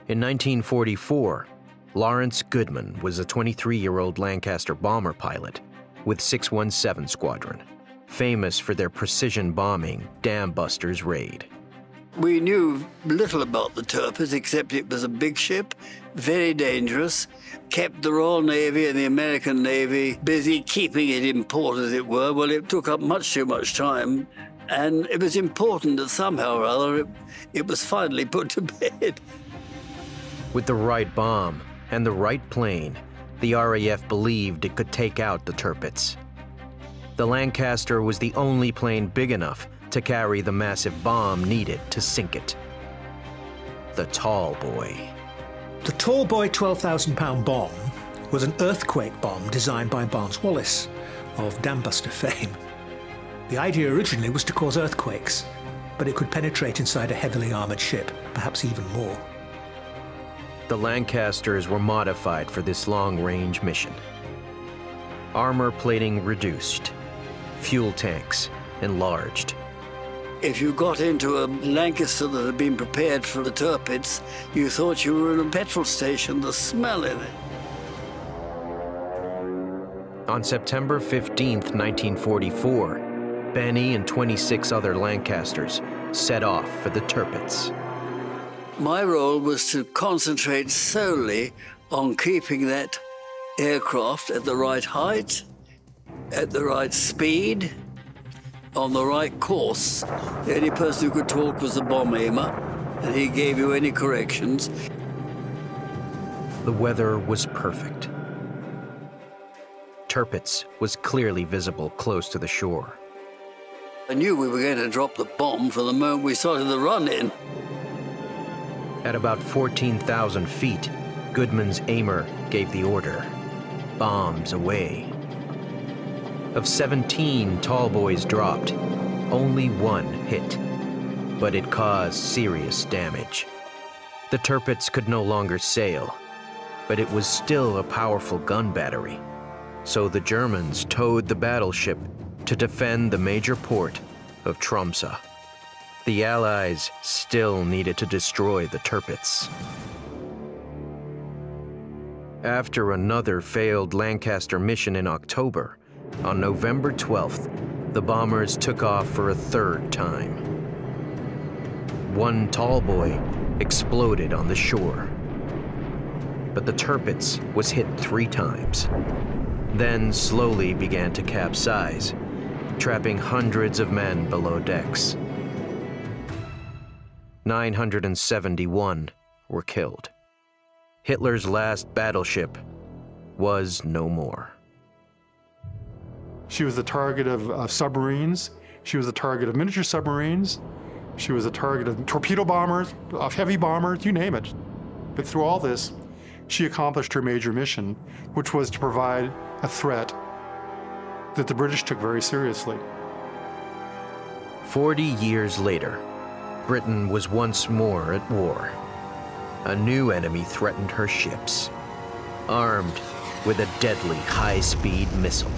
In 1944, Lawrence Goodman was a 23-year-old Lancaster bomber pilot with 617 Squadron, famous for their precision bombing Dam Busters raid. We knew little about the Tirpitz, except it was a big ship, very dangerous, kept the Royal Navy and the American Navy busy keeping it in port, as it were. Well, it took up much too much time, and it was important that somehow or other it was finally put to bed. With the right bomb and the right plane, the RAF believed it could take out the Tirpitz. The Lancaster was the only plane big enough to carry the massive bomb needed to sink it. The Tallboy. The Tallboy 12,000-pound bomb was an earthquake bomb designed by Barnes Wallis of Dam Buster fame. The idea originally was to cause earthquakes, but it could penetrate inside a heavily armored ship, perhaps even more. The Lancasters were modified for this long-range mission. Armor plating reduced, fuel tanks enlarged. If you got into a Lancaster that had been prepared for the Tirpitz, you thought you were in a petrol station, the smell in it. On September 15th, 1944, Benny and 26 other Lancasters set off for the Tirpitz. My role was to concentrate solely on keeping that aircraft at the right height, at the right speed, on the right course. The only person who could talk was the bomb aimer, and he gave you any corrections. The weather was perfect. Tirpitz was clearly visible close to the shore. I knew we were going to drop the bomb from the moment we started the run-in. At about 14,000 feet, Goodman's aimer gave the order, bombs away. Of 17 Tallboys dropped, only one hit, but it caused serious damage. The Tirpitz could no longer sail, but it was still a powerful gun battery, so the Germans towed the battleship to defend the major port of Tromsø. The Allies still needed to destroy the Tirpitz. After another failed Lancaster mission in October, on November 12th, the bombers took off for a third time. One Tallboy exploded on the shore, but the Tirpitz was hit 3 times, then slowly began to capsize, trapping hundreds of men below decks. 971 were killed. Hitler's last battleship was no more. She was the target of submarines. She was the target of miniature submarines. She was the target of torpedo bombers, of heavy bombers, you name it. But through all this, she accomplished her major mission, which was to provide a threat that the British took very seriously. 40 years later, Britain was once more at war. A new enemy threatened her ships, armed with a deadly high-speed missile.